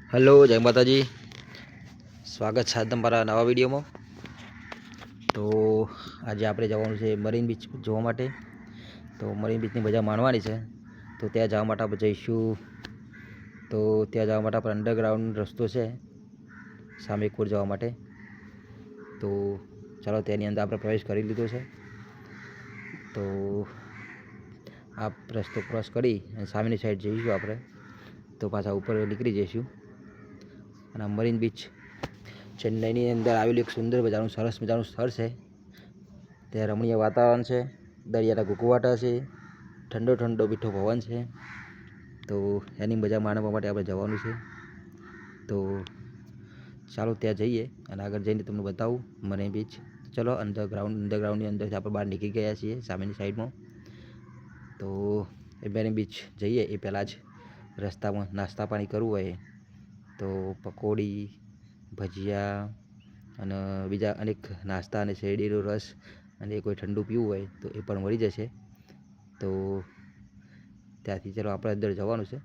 Hello जय माता जी। स्वागत है तमारा नवा विडियो में। तो आज आप जवानुं छे मरीन बीच जोवा माटे। तो मरीन बीच की मजा माणवानी है। तो त्या जवा माटे आपणे जईशुं। तो त्या जवा माटे आपणे अंडरग्राउंड रस्तो है सामे कोर जवा माटे। तो चलो तेनी अंदर आपणे प्रवेश करी लीधो छे। तो आप रस्तो क्रॉस करी सामेनी साइड जईशुं आपणे। तो पाछा ऊपर निकली जईशुं। અને મરીન બીચ ચેન્નઈની અંદર આવેલું એક સુંદર મજાનું સરસ મજાનું સ્થળ છે। ત્યાં રમણીય વાતાવરણ છે, દરિયાના ઘૂઘવાટા છે, ઠંડો ઠંડો મીઠો પવન છે। તો એની મજા માણવા માટે આપણે જવાનું છે। તો ચાલો ત્યાં જઈએ અને આગળ જઈને તમને બતાવું મરીન બીચ। ચલો અંડરગ્રાઉન્ડની અંદરથી આપણે બહાર નીકળી ગયા છીએ સામેની સાઈડમાં। તો એ મરીન બીચ જઈએ એ પહેલાં જ રસ્તામાં નાસ્તા પાણી કરવું હોય तो पकोड़ी भजिया અને બીજા અનેક નાસ્તા અને શેરડીનો રસ અને કોઈ ઠંડુ પીવું હોય તો એ પણ મળી જશે। તો ત્યાંથી ચલો આપણે અંદર જવાનું છે।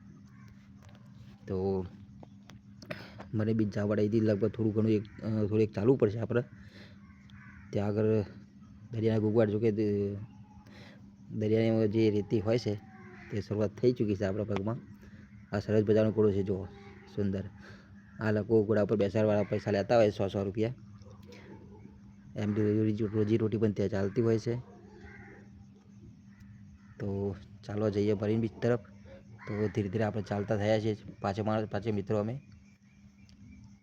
તો મને બીચ જવા માટે અહીંથી લગભગ થોડુંક ચાલવું પડશે આપણે। ત્યાં આગળ દરિયાના ઘૂઘવાટ જો કે દરિયાની જે રેતી હોય છે તે શરૂઆત થઈ ચૂકી છે આપણા પગમાં। આ સરસ મજાનો ઘોડો છે, જુઓ સુંદર। आ लोग घोड़ा पर बेसाड़वाळा पैसा लेता हो 100 रुपया। एमनी रोजी रोटी पण त्यां चालती होय छे। तो चालो जईए मरीन बीच तरफ। तो धीरे धीरे आपणे चालता थया छे पांचे मित्रों अमे।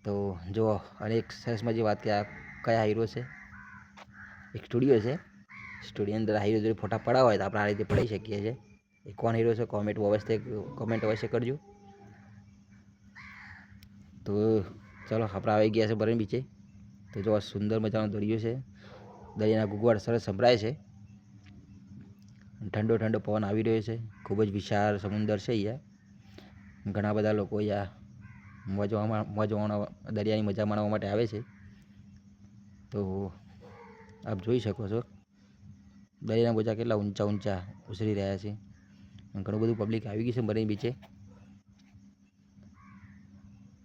तो जो अनेक सरस मजानी वात के आ कया हीरो छे। एक स्टूडियो छे, स्टूडियो अंदर हीरो जोड़े फोटा पड़ावा होय तो आपणे आ रीते पड़ी शकीए छे। ए कोण हीरो छे कमेंट अवश्य करजो। तो चलो આપણે આવી ગયા છે મરીન બીચે। તો જો સુંદર મજાનો દરિયો છે, દરિયાના ઘૂઘવાટ સરસ સંભળાય છે, ઠંડો ઠંડો પવન આવી રહ્યો છે, ખૂબ જ વિશાળ સમુદ્ર છે। અહીંયા ઘણા બધા લોકો અહીંયા દરિયાની મજા માણવા માટે આવે છે। તો આપ જોઈ શકો છો દરિયાના મોજા કેટલા ઊંચા ઊંચા ઉછળી રહ્યા છે। ઘણું બધું પબ્લિક આવી ગઈ છે મરીન બીચે।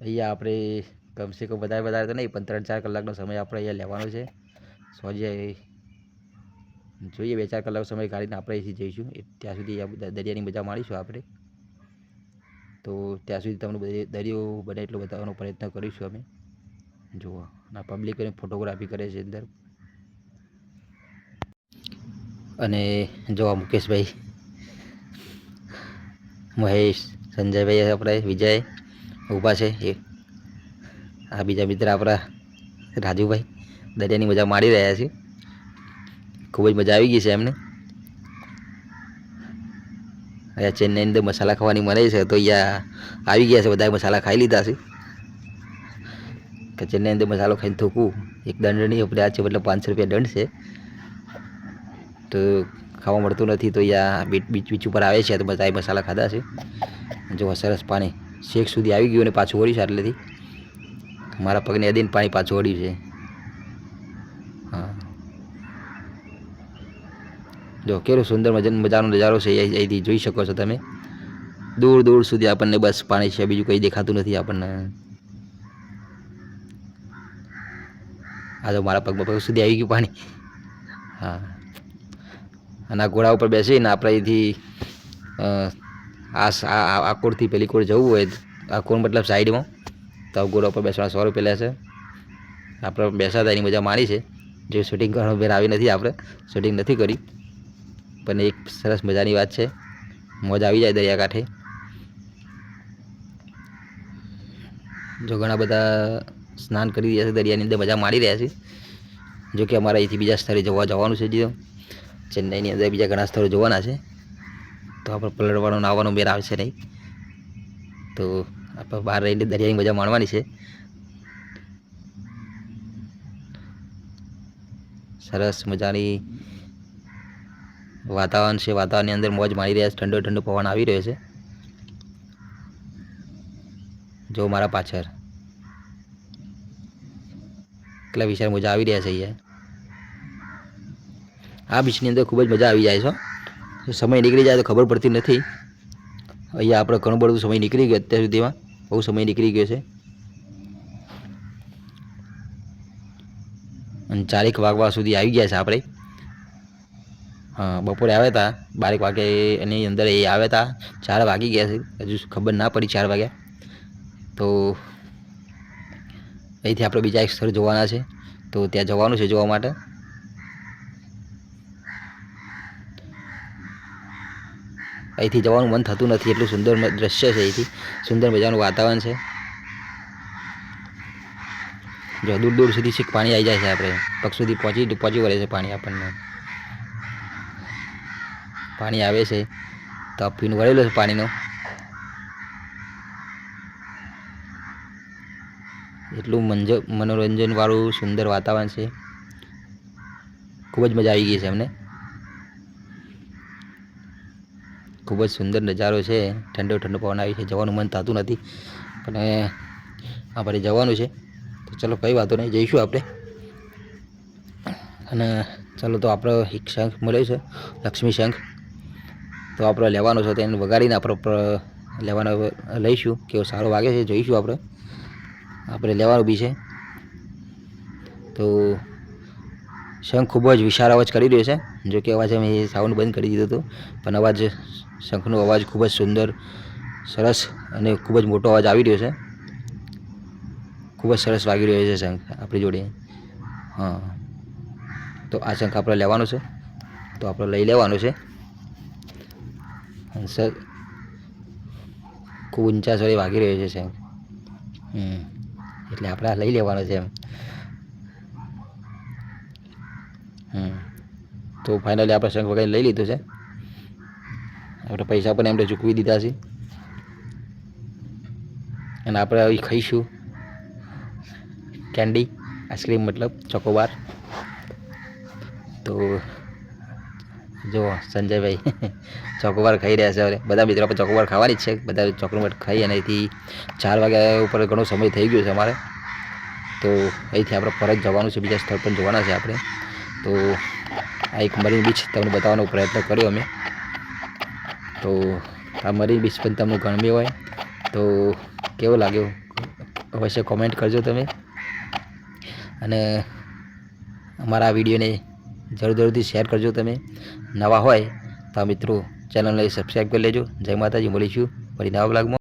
અહીંયા આપણે કમસે કમ વધારે તો નહીં પણ 3-4 કલાકનો સમય આપણે અહીંયા લેવાનો છે। સોજે જોઈએ 2-4 કલાકનો સમય કાઢીને આપણે અહીંથી જઈશું। ત્યાં સુધી દરિયાની મજા માણીશું આપણે। તો ત્યાં સુધી તમને દરિયો બને એટલો બતાવવાનો પ્રયત્ન કરીશું અમે। જુઓ આ પબ્લિક ફોટોગ્રાફી કરે છે અંદર। અને જો મુકેશભાઈ, મહેશ, સંજયભાઈ, આપણે વિજય ઊભા છે। આ બીજા મિત્ર આપણા રાજુભાઈ દરિયાની મજા માણી રહ્યા છે। ખૂબ જ મજા આવી ગઈ છે એમને। અહીંયા ચેન્નઈની અંદર મસાલા ખાવાની મળે છે તો અહીંયા આવી ગયા છે, બધાએ મસાલા ખાઈ લીધા છે। કે ચેન્નઈની અંદર મસાલો ખાઈને થૂકવું એક દંડનીય અપરાધ છે, મતલબ 500 રૂપિયા દંડ છે। તો ખાવા મળતું નથી તો અહીંયા બીચ ઉપર આવે છે તો બધાએ મસાલા ખાધા છે। જો સરસ પાણી શેક સુધી આવી ગયું અને પાછું વળ્યું છે। આટલેથી મારા પગને અડીને પાણી પાછું વળ્યું છે। હા જો કેવો સુંદર મજાનો નજારો છે, અહીંથી જોઈ શકો છો તમે। દૂર દૂર સુધી આપણને બસ પાણી છે, બીજું કંઈ દેખાતું નથી આપણને। આ તો મારા પગ સુધી આવી ગયું પાણી। હા અને આ ઘોડા ઉપર બેસીને આપણે અહીંથી આ કોરથી પેલી કોર જવું હોય, આ કોર મતલબ સાઈડમાં, તો ઘોડા ઉપર બેસવાના 100 રૂપિયા લે છે। આપણે બેસાતા એની મજા માણી છે। જે શૂટિંગ કરવાનો બેર આવી નથી, આપણે શૂટિંગ નથી કરી, પણ એક સરસ મજાની વાત છે, મોજ આવી જાય દરિયાકાંઠે। જો ઘણા બધા સ્નાન કરી રહ્યા છે, દરિયાની અંદર મજા માણી રહ્યા છે। જો કે અમારે અહીંથી બીજા સ્થળે જવાનું છે, જે ચેન્નઈની અંદર બીજા ઘણા સ્થળો જોવાના છે। તો આપણે પલળવાનો નાવાનો મેર આવશે નહીં, તો આપણે બહાર રહીને દરિયાની મજા માણવાની છે। સરસ મજાની વાતાવરણ છે, વાતાવરણની અંદર મોજ માણી રહ્યા છે, ઠંડો ઠંડો પવન આવી રહ્યો છે। જો મારા પાછળ કેટલા વિશાળ મજા આવી રહ્યા છે। અહીંયા આ બીચની અંદર ખૂબ જ મજા આવી જાય છે। સમય નીકળી જાય તો ખબર પડતી નથી। અહીંયા આપણે ઘણું બધું સમય નીકળી ગયો અત્યાર સુધીમાં। બહુ સમય નીકળી ગયો છે અને 4 વાગવા સુધી આવી ગયા છે આપણે. હા, બપોરે આવ્યા હતા 12 વાગે એની અંદર એ આવ્યા હતા, 4 વાગી ગયા છે, હજુ ખબર ના પડી 4 વાગ્યા. તો અહીંથી આપણે બીજા એક સ્થળ જોવાના છે, તો ત્યાં જવાનું છે જોવા માટે. અહીંથી જવાનું મન થતું નથી, એટલું સુંદર દ્રશ્ય છે, અહીંથી સુંદર મજાનું વાતાવરણ છે. જો દૂર દૂર સુધી છેક પાણી આવી જાય છે, આપણે પગ સુધી પહોંચી વળે છે પાણી. આપણને પાણી આવે છે તો પીનું વળેલો છે પાણીનો. એટલું મનોરંજનવાળું સુંદર વાતાવરણ છે, ખૂબ જ મજા આવી ગઈ છે અમને. ખૂબ જ સુંદર નજારો છે, ઠંડો ઠંડો પવન આવી છે. જવાનું મન થતું નથી પણ આપણે જવાનું છે, તો ચલો કંઈ વાંધો નહીં, જઈશું આપણે. અને ચાલો તો આપણો એક શંખ મળ્યો છે, લક્ષ્મી શંખ, તો આપણે લેવાનો છે. તો એને વગાડીને આપણે લઈશું. કેવો સારો વાગે છે જોઈશું આપણે લેવાનું બી છે. તો શંખ ખૂબ જ વિશાળ અવાજ કરી રહ્યો છે. જો કે અવાજ અમે સાઉન્ડ બંધ કરી દીધો હતો, પણ શંખનો અવાજ ખૂબ જ સુંદર, સરસ અને ખૂબ જ મોટો અવાજ આવી રહ્યો છે. ખૂબ જ સરસ વાગી રહ્યો છે શંખ આપણી જોડે. હા, તો આ શંખ આપણે લેવાનો છે, તો આપણે લઈ લેવાનો છે. સર ખૂબ ઊંચા સ્વરે વાગી રહ્યો છે શંખ, એટલે આપણે આ લઈ લેવાનો છે એમ. તો ફાઇનલી આપણે શંખ વગેરે લઈ લીધું છે. આપણે પૈસા પણ એમને ચૂકવી દીધા છે અને આપણે હવે ખાઈશું કેન્ડી, આઈસ્ક્રીમ, મતલબ ચોકોબાર. તો જો સંજયભાઈ ચોકોબાર ખાઈ રહ્યા છે. હવે બધા મિત્રો આપણે ચોકોબાર ખાવાની જ છે, બધા ચોકોબાર ખાઈ અને અહીંથી 4 વાગ્યા ઉપર ઘણો સમય થઈ ગયો છે અમારે. તો અહીંથી આપણે પરત જવાનું છે, બીજા સ્થળ પણ જોવાના છે આપણે. તો આ એક મરીન બીચ તમને બતાવવાનો પ્રયત્ન કર્યો અમે. તો આ મરીન બીચ પણ તમને ગમ્યું હોય તો કેવો લાગ્યો અવશ્ય કોમેન્ટ કરજો તમે. અને અમારા આ વિડીયોને જરૂરથી શેર કરજો તમે. નવા હોય તો મિત્રો ચેનલને સબસ્ક્રાઈબ કરી લેજો. જય માતાજી, મળીશું ફરી નવા બ્લોગમાં.